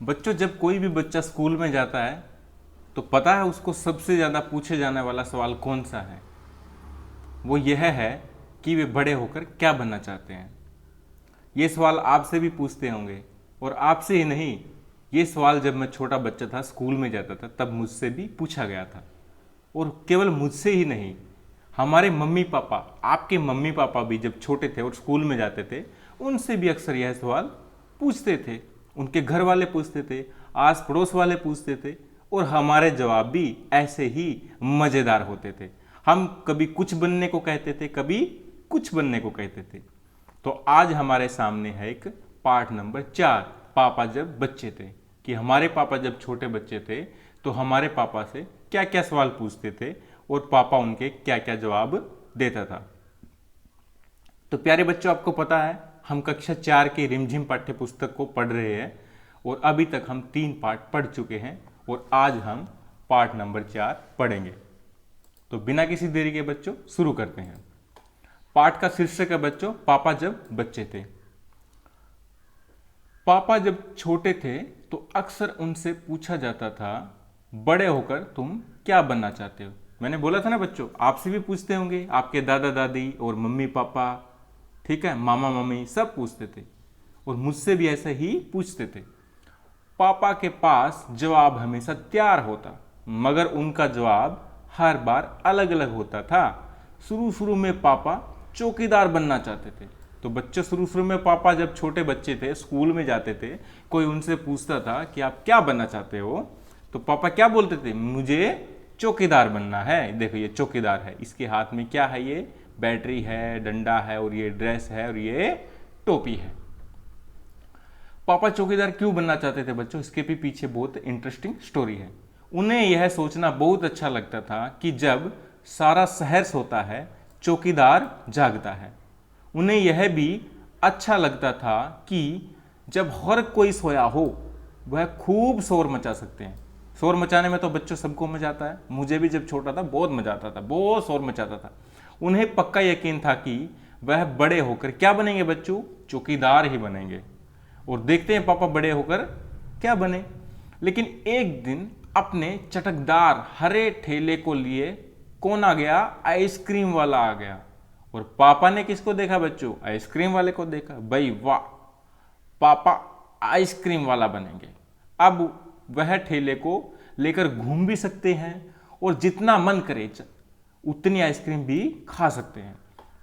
बच्चों, जब कोई भी बच्चा स्कूल में जाता है तो पता है उसको सबसे ज़्यादा पूछे जाने वाला सवाल कौन सा है? वो यह है कि वे बड़े होकर क्या बनना चाहते हैं। ये सवाल आपसे भी पूछते होंगे, और आपसे ही नहीं, ये सवाल जब मैं छोटा बच्चा था, स्कूल में जाता था, तब मुझसे भी पूछा गया था। और केवल मुझसे ही नहीं, हमारे मम्मी पापा, आपके मम्मी पापा भी जब छोटे थे और स्कूल में जाते थे, उनसे भी अक्सर यह सवाल पूछते थे। उनके घर वाले पूछते थे, आस पड़ोस वाले पूछते थे, और हमारे जवाब भी ऐसे ही मज़ेदार होते थे। हम कभी कुछ बनने को कहते थे, कभी कुछ बनने को कहते थे। तो आज हमारे सामने है एक पार्ट नंबर 4, पापा जब बच्चे थे, कि हमारे पापा जब छोटे बच्चे थे तो हमारे पापा से क्या क्या सवाल पूछते थे और पापा उनके क्या क्या जवाब देता था। तो प्यारे बच्चों, आपको पता है हम कक्षा 4 की रिमझिम पाठ्य पुस्तक को पढ़ रहे हैं, और अभी तक हम 3 पार्ट पढ़ चुके हैं, और आज हम पार्ट नंबर 4 पढ़ेंगे। तो बिना किसी देरी के बच्चों शुरू करते हैं। पाठ का शीर्षक है बच्चों, पापा जब बच्चे थे। पापा जब छोटे थे तो अक्सर उनसे पूछा जाता था, बड़े होकर तुम क्या बनना चाहते हो? मैंने बोला था ना बच्चों, आपसे भी पूछते होंगे, आपके दादा दादी और मम्मी पापा, ठीक है, मामा मम्मी सब पूछते थे, और मुझसे भी ऐसे ही पूछते थे। पापा के पास जवाब हमेशा तैयार होता, मगर उनका जवाब हर बार अलग अलग होता था। शुरू शुरू में पापा चौकीदार बनना चाहते थे। तो बच्चे शुरू शुरू में, पापा जब छोटे बच्चे थे, स्कूल में जाते थे, कोई उनसे पूछता था कि आप क्या बनना चाहते हो, तो पापा क्या बोलते थे? मुझे चौकीदार बनना है। देखो ये चौकीदार है, इसके हाथ में क्या है? ये बैटरी है, डंडा है, और ये ड्रेस है, और ये टोपी है। पापा चौकीदार क्यों बनना चाहते थे बच्चों? इसके भी पीछे बहुत इंटरेस्टिंग स्टोरी है। उन्हें यह सोचना बहुत अच्छा लगता था कि जब सारा शहर सोता है, चौकीदार जागता है। उन्हें यह भी अच्छा लगता था कि जब हर कोई सोया हो, वह खूब शोर मचा सकते हैं। शोर मचाने में तो बच्चों सबको मजा आता है, मुझे भी जब छोटा था बहुत मजा आता था, बहुत शोर मचाता था। उन्हें पक्का यकीन था कि वह बड़े होकर क्या बनेंगे बच्चों? चौकीदार ही बनेंगे। और देखते हैं पापा बड़े होकर क्या बने। लेकिन एक दिन अपने चटकदार हरे ठेले को लिए कौन आ गया? आइसक्रीम वाला आ गया। और पापा ने किसको देखा बच्चों? आइसक्रीम वाले को देखा। भाई वाह, पापा आइसक्रीम वाला बनेंगे। अब वह ठेले को लेकर घूम भी सकते हैं, और जितना मन करे उतनी आइसक्रीम भी खा सकते हैं।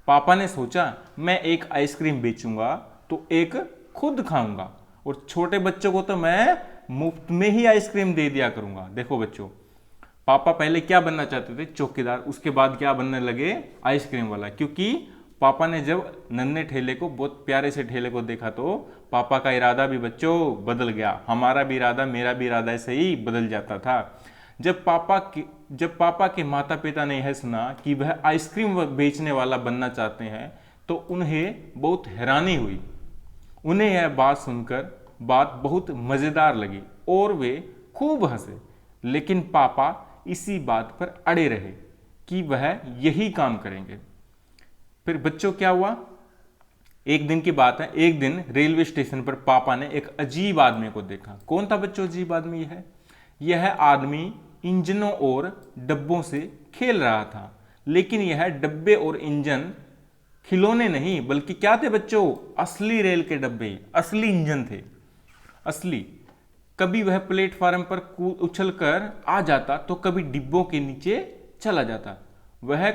पापा ने सोचा, मैं एक आइसक्रीम बेचूंगा तो एक खुद खाऊंगा, और छोटे बच्चों को तो मैं मुफ्त में ही आइसक्रीम दे दिया करूंगा। देखो बच्चों, पापा पहले क्या बनना चाहते थे? चौकीदार। उसके बाद क्या बनने लगे? आइसक्रीम वाला। क्योंकि पापा ने जब नन्हे ठेले को, बहुत प्यारे से ठेले को देखा, तो पापा का इरादा भी बच्चों बदल गया। हमारा भी इरादा, मेरा भी इरादा ऐसे ही बदल जाता था। जब पापा के माता पिता ने यह सुना कि वह आइसक्रीम बेचने वाला बनना चाहते हैं, तो उन्हें बहुत हैरानी हुई। उन्हें यह बात सुनकर बात बहुत मज़ेदार लगी, और वे खूब हंसे। लेकिन पापा इसी बात पर अड़े रहे कि वह यही काम करेंगे। फिर बच्चों क्या हुआ? एक दिन की बात है, एक दिन रेलवे स्टेशन पर पापा ने एक अजीब आदमी को देखा। कौन था बच्चों अजीब आदमी? यह आदमी इंजनों और डब्बों से खेल रहा था। लेकिन यह डब्बे और इंजन खिलौने नहीं, बल्कि क्या थे बच्चों? असली रेल के डब्बे, असली इंजन थे, असली। कभी वह प्लेटफार्म पर उछल कर आ जाता, तो कभी डिब्बों के नीचे चला जाता। वह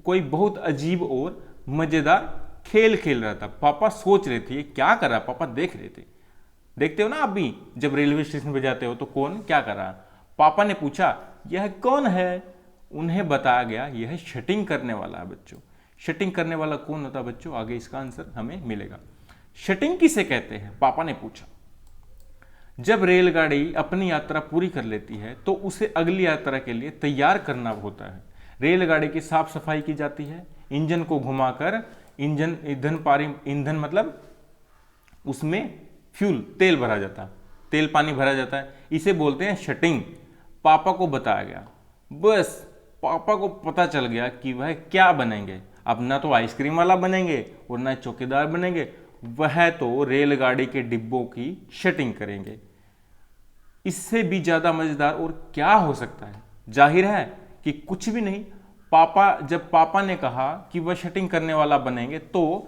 कोई बहुत अजीब और मजेदार खेल खेल रहा था। पापा सोच रहे थे ये क्या कर रहा है, पापा देख रहे थे। देखते हो ना आप भी, जब रेलवे स्टेशन पर जाते हो तो कौन क्या कर रहा है। पापा ने पूछा, यह कौन है? उन्हें बताया गया, यह शटिंग करने वाला है बच्चों। शटिंग करने वाला कौन होता है बच्चों? आगे इसका आंसर हमें मिलेगा। शटिंग किसे कहते हैं? पापा ने पूछा। जब रेलगाड़ी अपनी यात्रा पूरी कर लेती है तो उसे अगली यात्रा के लिए तैयार करना होता है। रेलगाड़ी की साफ सफाई की जाती है, इंजन को घुमाकर ईंधन मतलब उसमें फ्यूल, तेल भरा जाता है, तेल पानी भरा जाता है, इसे बोलते हैं शटिंग। पापा को बताया गया। बस पापा को पता चल गया कि वह क्या बनेंगे। अब ना तो आइसक्रीम वाला बनेंगे और ना चौकीदार बनेंगे, वह तो रेलगाड़ी के डिब्बों की शटिंग करेंगे। इससे भी ज्यादा मजेदार और क्या हो सकता है? जाहिर है कि कुछ भी नहीं। जब पापा ने कहा कि वह शटिंग करने वाला बनेंगे तो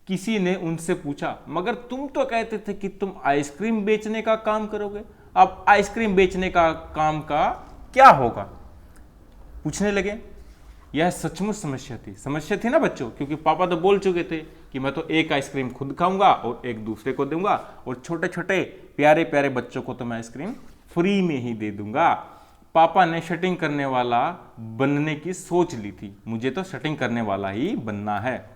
किसी ने उनसे पूछा, मगर तुम तो कहते थे कि तुम आइसक्रीम बेचने का काम करोगे, अब आइसक्रीम बेचने का काम का क्या होगा? पूछने लगे। यह सचमुच समस्या थी ना बच्चों, क्योंकि पापा तो बोल चुके थे कि मैं तो एक आइसक्रीम खुद खाऊंगा और एक दूसरे को दूंगा, और छोटे छोटे प्यारे प्यारे बच्चों को तो मैं आइसक्रीम फ्री में ही दे दूंगा। पापा ने शटिंग करने वाला बनने की सोच ली थी, मुझे तो शटिंग करने वाला ही बनना है,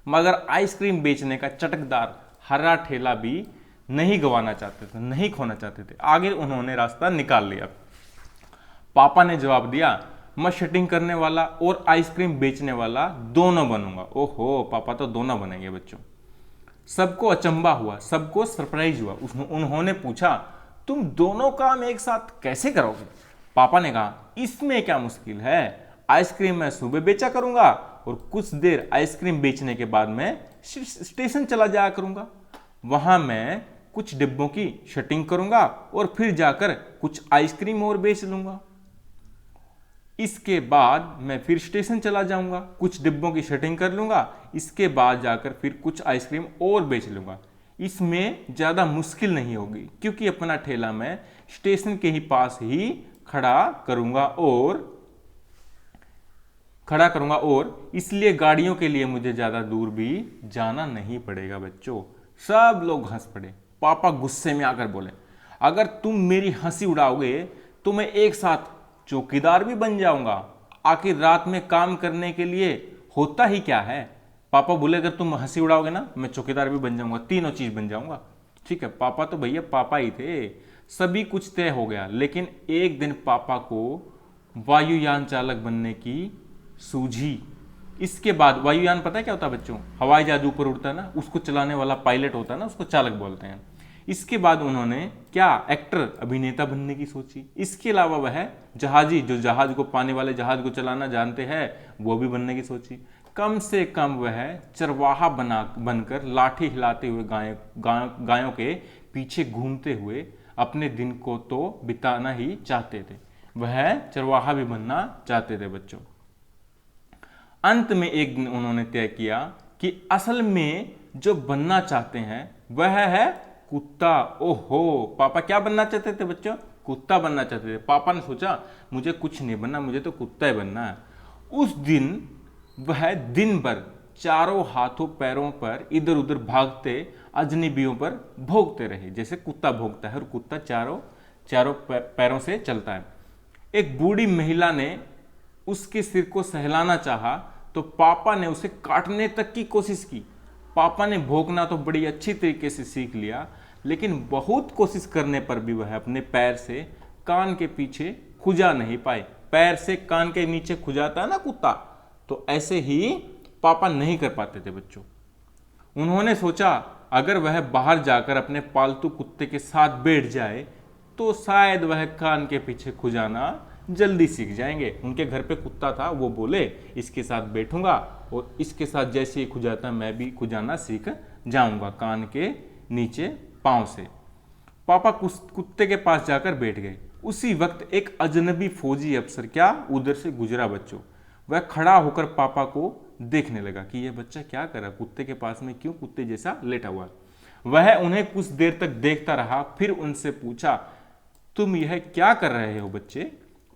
मगर आइसक्रीम बेचने का चटकदार हरा ठेला भी नहीं गंवाना चाहते थे, नहीं खोना चाहते थे। आगे उन्होंने रास्ता निकाल लिया। पापा ने जवाब दिया, मैं शटिंग करने वाला और आइसक्रीम बेचने वाला दोनों बनूंगा। ओहो, पापा तो दोनों बनेंगे बच्चों। सबको अचंभा हुआ, सबको सरप्राइज हुआ। उन्होंने पूछा, तुम दोनों काम एक साथ कैसे करोगे? पापा ने कहा, इसमें क्या मुश्किल है, आइसक्रीम मैं सुबह बेचा करूंगा और कुछ देर आइसक्रीम बेचने के बाद मैं स्टेशन चला जाया करूंगा, वहां मैं कुछ डिब्बों की शटिंग करूंगा और फिर जाकर कुछ आइसक्रीम और बेच लूंगा। इसके बाद मैं फिर स्टेशन चला जाऊंगा, कुछ डिब्बों की शटिंग कर लूंगा, इसके बाद जाकर फिर कुछ आइसक्रीम और बेच लूंगा। इसमें ज्यादा मुश्किल नहीं होगी, क्योंकि अपना ठेला मैं स्टेशन के ही पास ही खड़ा करूंगा और इसलिए गाड़ियों के लिए मुझे ज्यादा दूर भी जाना नहीं पड़ेगा बच्चों। सब लोग हंस पड़े। पापा गुस्से में आकर बोले, अगर तुम मेरी हंसी उड़ाओगे तो मैं एक साथ चौकीदार भी बन जाऊंगा। आखिर रात में काम करने के लिए होता ही क्या है? पापा बोले, अगर तुम हंसी उड़ाओगे ना, मैं चौकीदार भी बन जाऊंगा, तीनों चीज बन जाऊंगा। ठीक है, पापा तो भैया पापा ही थे। सभी कुछ तय हो गया, लेकिन एक दिन पापा को वायुयान चालक बनने की सूझी। इसके बाद वायुयान पता है क्या होता है बच्चों? हवाई जहाज ऊपर उड़ता है ना, उसको चलाने वाला पायलट होता है ना, उसको चालक बोलते हैं। इसके बाद उन्होंने क्या, एक्टर, अभिनेता बनने की सोची। इसके अलावा वह जहाजी, जो जहाज को, पानी वाले जहाज को चलाना जानते हैं, वो भी बनने की सोची। कम से कम वह चरवाहा बनकर लाठी हिलाते हुए गायों के पीछे घूमते हुए अपने दिन को तो बिताना ही चाहते थे। वह चरवाहा भी बनना चाहते थे बच्चों। अंत में एक दिन उन्होंने तय किया कि असल में जो बनना चाहते हैं वह है कुत्ता। ओहो, पापा क्या बनना चाहते थे बच्चों? कुत्ता बनना चाहते थे। पापा ने सोचा, मुझे कुछ नहीं बनना, मुझे तो कुत्ता ही बनना है। उस दिन वह दिन भर चारों हाथों पैरों पर इधर उधर भागते अजनबियों पर भौंकते रहे, जैसे कुत्ता भौंकता है, और कुत्ता चारों पैरों से चलता है। एक बूढ़ी महिला ने उसके सिर को सहलाना चाहा तो पापा ने उसे काटने तक की कोशिश की। पापा ने भौंकना तो बड़ी अच्छी तरीके से सीख लिया, लेकिन बहुत कोशिश करने पर भी वह अपने पैर से कान के पीछे खुजा नहीं पाए। पैर से कान के नीचे खुजाता है ना कुत्ता, तो ऐसे ही पापा नहीं कर पाते थे बच्चों। उन्होंने सोचा, अगर वह बाहर जाकर अपने पालतू कुत्ते के साथ बैठ जाए तो शायद वह कान के पीछे खुजाना जल्दी सीख जाएंगे। उनके घर पे कुत्ता था, वो बोले, इसके साथ बैठूंगा और इसके साथ जैसे ही खुजाता मैं भी खुजाना सीख जाऊंगा कान के नीचे पांव से। पापा कुत्ते के पास जाकर बैठ गए। उसी वक्त एक अजनबी फौजी अफसर क्या उधर से गुजरा बच्चों। वह खड़ा होकर पापा को देखने लगा कि यह बच्चा क्या कर रहा, कुत्ते के पास में क्यों कुत्ते जैसा लेटा हुआ। वह उन्हें कुछ देर तक देखता रहा, फिर उनसे पूछा, तुम यह क्या कर रहे हो बच्चे?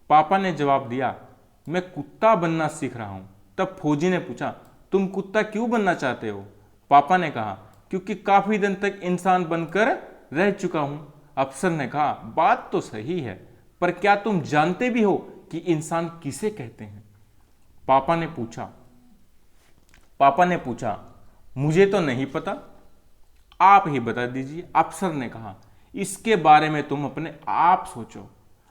पापा ने जवाब दिया, मैं कुत्ता बनना सीख रहा हूं। तब फौजी ने पूछा, तुम कुत्ता क्यों बनना चाहते हो? पापा ने कहा, क्योंकि काफी दिन तक इंसान बनकर रह चुका हूं। अफसर ने कहा, बात तो सही है, पर क्या तुम जानते भी हो कि इंसान किसे कहते हैं? पापा ने पूछा, मुझे तो नहीं पता, आप ही बता दीजिए। अफसर ने कहा, इसके बारे में तुम अपने आप सोचो।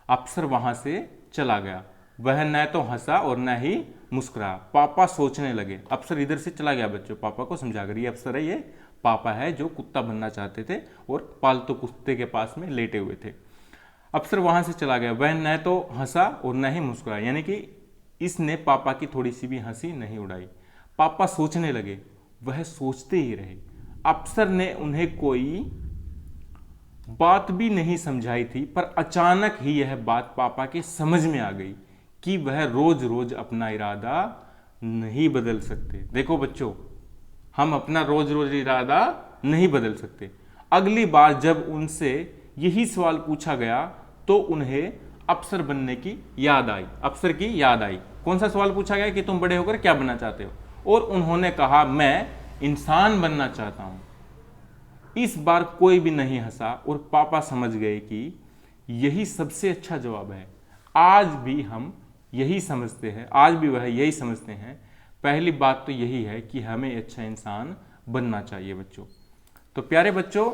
अफसर वहां से चला गया। वह न तो हंसा और न ही मुस्कुराया। पापा सोचने लगे। अफसर इधर से चला गया बच्चों, पापा को समझाकर, ये अफसर है, ये पापा है जो कुत्ता बनना चाहते थे और पालतू कुत्ते के पास में लेटे हुए थे। अफसर वहां से चला गया। वह न तो हंसा और न ही मुस्कुराया, यानी कि इसने पापा की थोड़ी सी भी हंसी नहीं उड़ाई। पापा सोचने लगे। वह सोचते ही रहे। अफसर ने उन्हें कोई बात भी नहीं समझाई थी, पर अचानक ही यह बात पापा के समझ में आ गई कि वह रोज रोज अपना इरादा नहीं बदल सकते। देखो बच्चों, हम अपना रोज रोज इरादा नहीं बदल सकते। अगली बार जब उनसे यही सवाल पूछा गया तो उन्हें अफसर बनने की याद आई, अफसर की याद आई। कौन सा सवाल पूछा गया कि तुम बड़े होकर क्या बनना चाहते हो, और उन्होंने कहा मैं इंसान बनना चाहता हूं। इस बार कोई भी नहीं हंसा और पापा समझ गए कि यही सबसे अच्छा जवाब है। आज भी हम यही समझते हैं, आज भी वह यही समझते हैं। पहली बात तो यही है कि हमें अच्छा इंसान बनना चाहिए बच्चों। तो प्यारे बच्चों,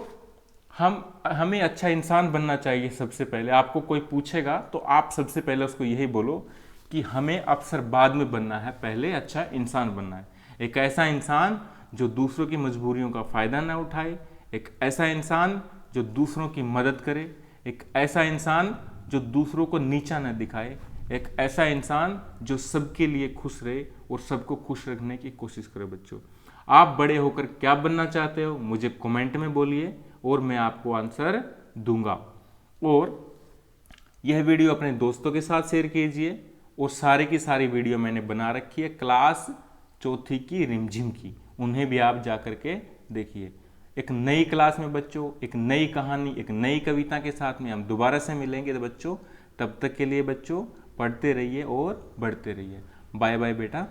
हमें अच्छा इंसान बनना चाहिए। सबसे पहले आपको कोई पूछेगा तो आप सबसे पहले उसको यही बोलो कि हमें अफसर बाद में बनना है, पहले अच्छा इंसान बनना है। एक ऐसा इंसान जो दूसरों की मजबूरियों का फ़ायदा ना उठाए, एक ऐसा इंसान जो दूसरों की मदद करे, एक ऐसा इंसान जो दूसरों को नीचा न दिखाए, एक ऐसा इंसान जो सबके लिए खुश रहे और सबको खुश रखने की कोशिश करे। बच्चों, आप बड़े होकर क्या बनना चाहते हो मुझे कमेंट में बोलिए और मैं आपको आंसर दूंगा। और यह वीडियो अपने दोस्तों के साथ शेयर कीजिए। और सारी की सारी वीडियो मैंने बना रखी है क्लास चौथी की रिमझिम की, उन्हें भी आप जा करके देखिए। एक नई क्लास में बच्चों, एक नई कहानी, एक नई कविता के साथ में हम दोबारा से मिलेंगे। तो बच्चों, तब तक के लिए बच्चों पढ़ते रहिए और बढ़ते रहिए। बाय बाय बेटा।